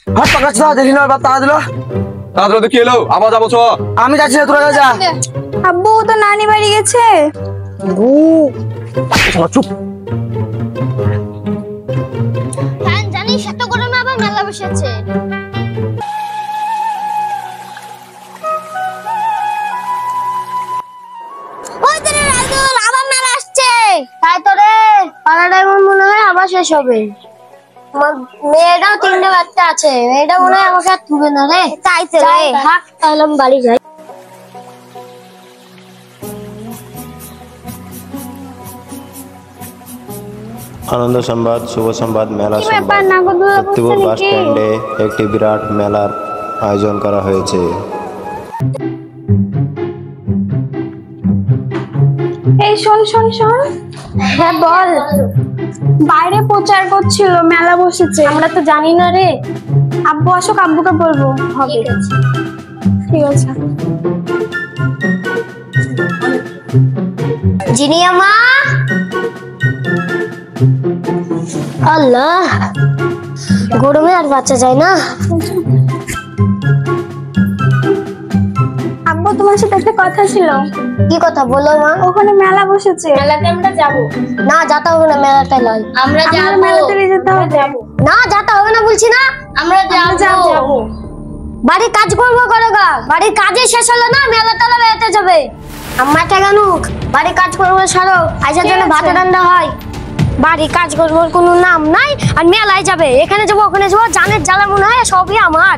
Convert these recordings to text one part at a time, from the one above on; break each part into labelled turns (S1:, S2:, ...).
S1: হাত পাকাচ্ছ দেখি না বাপ টাকা দিল
S2: তাড়াতাড়ি কি এলো আবার যাবো চ
S1: আমি যাচ্ছি না তোরা যা
S3: আব্বু তো নানি বাড়ি গেছে
S1: চুপ
S4: জানিস এত গরমে আবার মেলা বসেছে ওই তোরে রাজুল আবার মেলা আসছে তাই তো রে পাড়াটা মনে হয় আবার শেষ হবে মেয়েটাও 3টে বাচ্চা আছে মেয়েটা মনে হয় আমাকে আর তুলবে না রে তাই তো রে থাক তাহলে আমি বাড়ি যাই
S5: আনন্দ সংবাদ শুভ সংবাদ মেলা সংবাদ শক্তিপুর বাস স্ট্যান্ডে একটি বিরাট মেলার আয়োজন করা হয়েছে।
S3: এই শোন শোন শোন হ্যাঁ বল বাইরে প্রচার করছিল মেলা বসেছে আমরা তো জানি না রে আব্বু আসুক আব্বুকে বলবো হবে ঠিক আছে
S4: জিনিয়া মা আল্লাহ গরমে আর বাচ্চা যায় না
S3: আব্বু তোমার সাথে একটা কথা ছিল
S4: কি কথা বলো মা
S3: ওখানে মেলা বসেছে মেলাতে আমরা যাব
S4: না যেতে হবে না মেলাতে নয়
S3: আমরা যাব মেলাতে যেতে হবে
S4: না যেতে হবে না বলছি না আমরা যাব বাড়ির কাজ করবো করোগা বাড়ির কাজে শেষ হলো না মেলা টালা বেড়াতে যাবে আমাকে গানুক বাড়ির কাজ করবো সারো আইসার জন্য ভাত রান্না হয় বাড়ির কাজ করবার কোনো নাম নাই আর মেলায় যাবে এখানে যাবো ওখানে যাবো জানের জ্বালা মনে হয় সবই আমার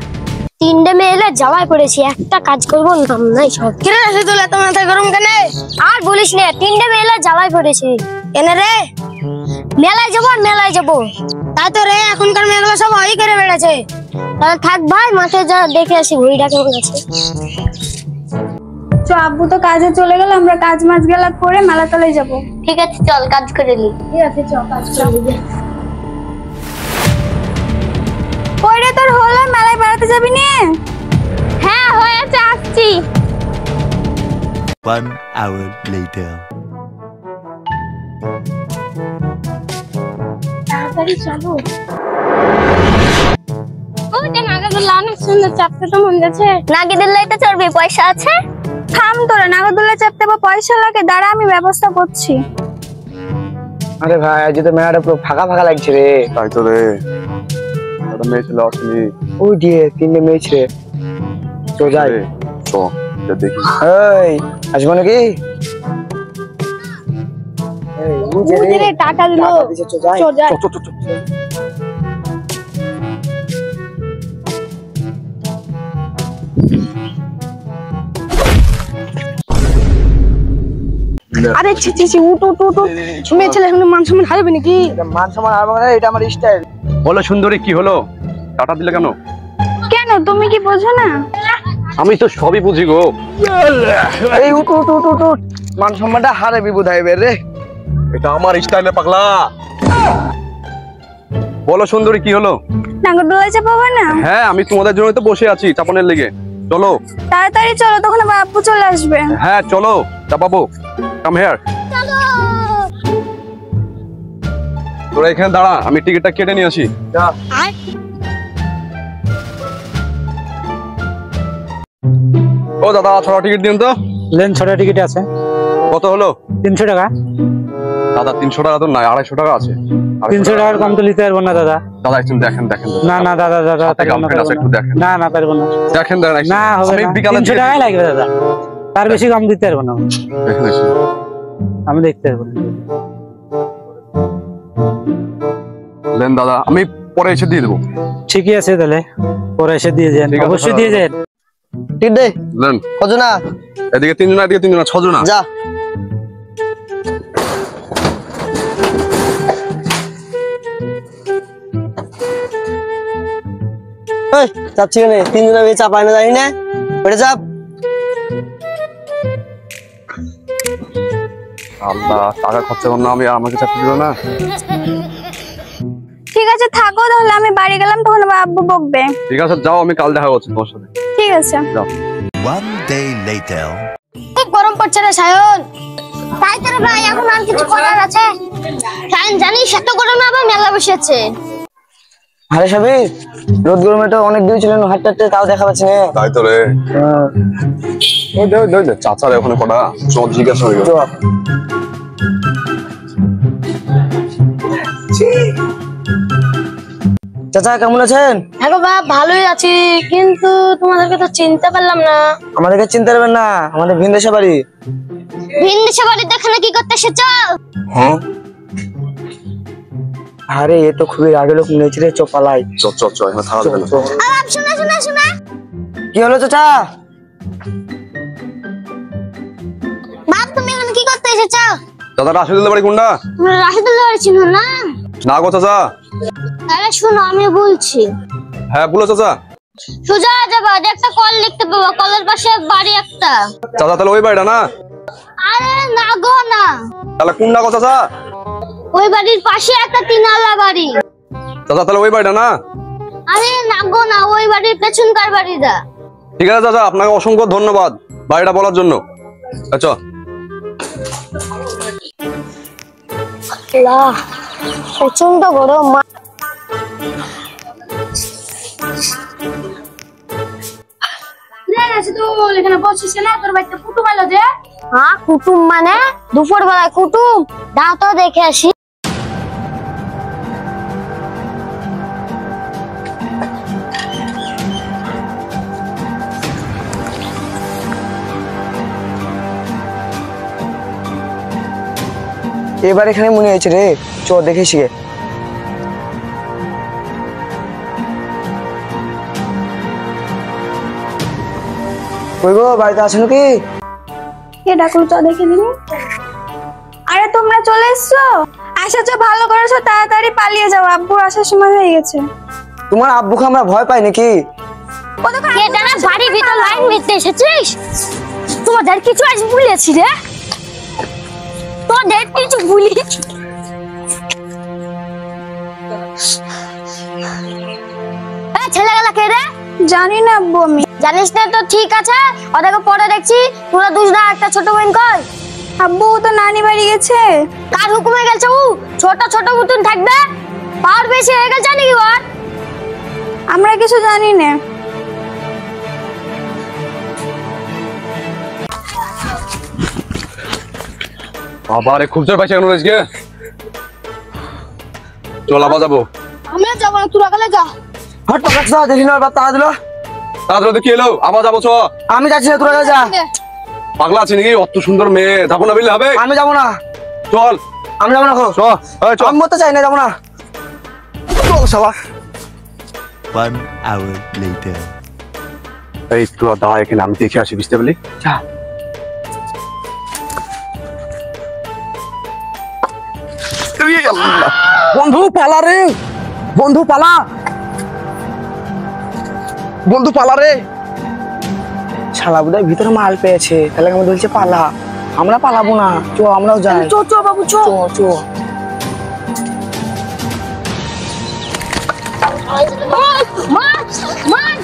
S4: 3টে মেয়েলে জ্বালায় পড়েছি একটা কাজ করবো নাম নাই সব কিরে এসে তুলে এত মাথা গরম কেন আর বলিস না 3টে মেয়েলে জ্বালায় পড়েছি কেন রে মেলায় যাবো আর মেলায় যাবো তাই তো রে এখনকার মেয়েগুলো সব হই করে বেড়েছে তাহলে থাক ভাই মাঠে যা দেখে আসি ঘুড়িটা কেমন আছে
S3: তো আব্বু তো কাজে চলে গেল আমরা কাজ মাছ গেলা করে মেলা তলায় যাব
S4: ঠিক আছে চল কাজ করে নি
S3: ঠিক আছে চল কাজ করে নি কইরে তোর হলো মেলায় বেড়াতে যাবি নি হ্যাঁ হয়েছে আসছি
S6: 1 hour later
S3: তাড়াতাড়ি চলো ওটা নাগরদোলা অনেক সুন্দর চাপতে তো মন যাচ্ছে
S4: নাগরদোলাতে চড়বি পয়সা আছে
S3: থাম তোরা নাগরদোলা চাপতে বা পয়সা লাগে দাঁড়া আমি ব্যবস্থা করছি
S1: আরে ভাই আজ তো মেলাটা পুরো ফাঁকা ফাঁকা লাগছে রে
S2: তাই তো রে একটা মেয়ে ছিল আসেনি
S1: ওই দিয়ে 3টে মেয়ে ছিল তো যাই
S2: চ দেখি
S1: এই আসবো নাকি এই
S3: বুঝলে টাকা দিলো
S1: যাই
S3: চল যাই আরে ছি ছি ছি উঠ উঠ উঠ মেয়ে ছেলে এখন মান সম্মান হারাবে নাকি
S1: মান সম্মান আর মানে এটা আমার স্টাইল
S2: বলো সুন্দরী কি হলো টাটা দিলে কেন
S3: কেন তুমি কি বোঝো না
S2: আমি তো সবই বুঝি গো
S1: এই উঠ উঠ উঠ উঠ উঠ মান সম্মানটা হারাবি বোধহয় রে
S2: এটা আমার স্টাইলে পাগলা বলো সুন্দরী কি হলো
S3: নাগরদোলা চাপাবো না
S2: হ্যাঁ আমি তোমাদের জন্য তো বসে আছি চাপানের লেগে চলো
S3: তাড়াতাড়ি চলো তখন আবার আব্বু চলে আসবে
S2: হ্যাঁ চলো চাপাবো কাম হিয়ার তোরা এখানে দাঁড়া আমি টিকিটটা কেটে নিয়ে আসি
S1: যা
S2: ও দাদা ছড়া টিকিট দিন তো
S7: লেন 6টা টিকিট আছে
S2: কত হলো
S7: 300 টাকা
S2: দাদা 300 টাকা তো নাই 250 টাকা আছে
S7: 300 টাকার কম তো নিতে পারবো না দাদা
S2: দাদা একটু দেখেন দেখেন
S7: না না দাদা দাদা
S2: একটু দেখেন
S7: না না পারবো না
S2: দেখেন দেখেন
S7: না হবে
S2: আমি
S7: না
S2: বিকালে
S7: 300 টাকাই লাগবে দাদা তার বেশি কম দিতে পারবো না
S2: দেখেন দেখেন
S7: আমি দেখতে পারবো না
S2: লেন দাদা আমি পরে এসে দিয়ে দেবো
S7: ঠিকই আছে তাহলে পরে এসে দিয়ে যান অবশ্যই দিয়ে যান
S1: ঠিক দে
S2: লেন
S1: কত না
S2: এদিকে 3 জন এদিকে 3 জন 6 জন
S1: যা এই চাপছি কেন 3 জন আমি চাপাই না জানি না ওটা চাপ
S2: আল্লাহ টাকা খরচা করলাম আমি আমাকে চাকরি দিল না
S3: ঠিক আছে থাকো তাহলে আমি বাড়ি গেলাম তখন আবার আব্বু বকবে
S2: ঠিক আছে যাও আমি কাল দেখা করছি তোমার সাথে
S3: ঠিক আছে
S2: যাও
S6: 1 day later
S4: খুব গরম পড়ছে রে সায়ন তাই তোর ভাই এখন আর কিছু করার আছে সায়ন জানিস এত গরমে আবার মেলা বসেছে
S1: আরে সাবির, রোদ গরমে তো অনেক দূর ছিলেন, হাঁটতে তাও দেখা পাচ্ছি না।
S2: তাই তো রে। ওই দে চাচার ওখানে কটা সব জিজ্ঞাসা হয়ে গেল।
S1: চাচা কেমন আছেন?
S4: হ্যাঁ গো বাপ, ভালোই আছি, কিন্তু তোমাদেরকে তো চিনতে পারলাম না।
S1: আমাদেরকে চিনতে পারবেন না, আমাদের ভিনদেশে বাড়ি।
S4: ভিনদেশে বাড়িতে এখানে কি করতে এসেছো?
S2: হ্যাঁ
S1: আরে এ তো খুবই রাগের লোক মনে হচ্ছে রে, চ পালাই।
S2: চ এখানে থাকা যাবে না।
S4: বাপ শোনা শোনা শোনা,
S1: কি হলো চাচা?
S4: বাপ তুমি এখানে কি করতে এসেছো?
S2: চাচা রাশিদুল্লাহ বাড়ি কোনটা?
S4: তোমরা রাশিদুল্লাহ বাড়ি চিনো না?
S2: না গো চাচা।
S4: আরে শোনো আমি বলছি।
S2: হ্যাঁ বলো চাচা।
S4: সোজা যাবা, একটা কল লিখতে পাবো, কলের পাশে বাড়ি একটা।
S2: চাচা তাহলে ওই বাড়িটা না?
S4: আরে না গো না,
S2: তাহলে কোনটা গো চাচা?
S4: ওই বাড়ির পাশে একটা তিনআলা বাড়ি।
S2: চাচা তাহলে ওই বাড়িটা না?
S4: আরে না গো না, ওই বাড়ির পেছনকার বাড়িটা।
S2: ঠিক আছে চাচা, আপনাকে অসংখ্য ধন্যবাদ বাড়িটা বলার জন্য। আচ্ছা
S4: প্রচন্ড গরম। হ্যাঁ কুটুম মানে দুপুর বেলায় কুটুম? দাও তো দেখে আসি।
S1: এবার এখানে মনে হয়েছে রে, চ দেখে শিখে। কই গো, বাড়িতে আছো নাকি?
S3: কে ডাকলো, চ দেখে দিনি। আরে তোমরা চলে এসছো? এসেছো ভালো করেছো, তাড়াতাড়ি পালিয়ে যাও, আব্বুর আসার সময় হয়ে গেছে।
S1: তোমার আব্বুকে আমরা ভয় পাই নাকি?
S4: কে জানা বাড়ির ভিতর লাইন দিতে এসেছিস? তোমাদের কিছু আজ ভুলেছি রে, তোদের কিছু ভুলি। ছেলেগুলা কে রে?
S3: জানি না আব্বু আমি।
S4: জানিস না তো ঠিক আছে, ওদেরকে পরে দেখছি। তোরা দুজনা একটা ছোট বোন কই?
S3: আব্বু তো নানি বাড়ি গেছে।
S4: কার হুকুমে গেছে ও? ছোট ছোট মতন থাকবে, পাওয়ার বেশি হয়ে গেছে নাকি ওর?
S3: আমরা কিছু জানি না।
S2: আবার খুব জোর পাইছে কেন আজকে? চল আবার যাবো।
S4: আমরা যাবো না, তোরা গেলে যা।
S1: হট পাকাচ্ছ, দেখি না বাপ তাড়া দিল।
S2: তাড়াতাড়ি কি এলো? আবার যাবো চ।
S1: আমি যাচ্ছি না, তোরা যা।
S2: পাগলা আছে নাকি? অত সুন্দর মেয়ে যাবো না বললে হবে?
S1: আমি যাবো না।
S2: চল।
S1: আমি যাবো না।
S2: চ চ।
S1: আমি মরতে চাই না, যাবো না। চল শালা।
S6: 1 hour later.
S2: এই তোরা দাঁড়া এখানে, আমি দেখে আসি, বুঝতে পারলি?
S1: যা। বন্ধু পালা রে, বন্ধু পালা, বন্ধু পালা রে। শালা বোধহয় ভিতরে মাল পেয়েছে, তাহলে আমাদের বলছে পালা। আমরা পালাবো না, চ আমরাও যাই।
S3: চ চ বাবু চ।
S1: চ চ।
S4: মাছ মাছ মাছ।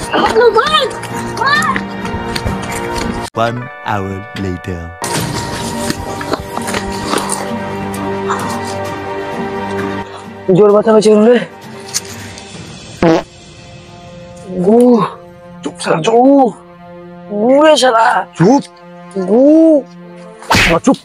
S6: 1 hour later.
S1: জোর ব্যথা হয়েছে রে। গু
S2: চুপ শালা,
S1: গু গুরে শালা,
S2: চুপ
S1: গু
S2: চুপ।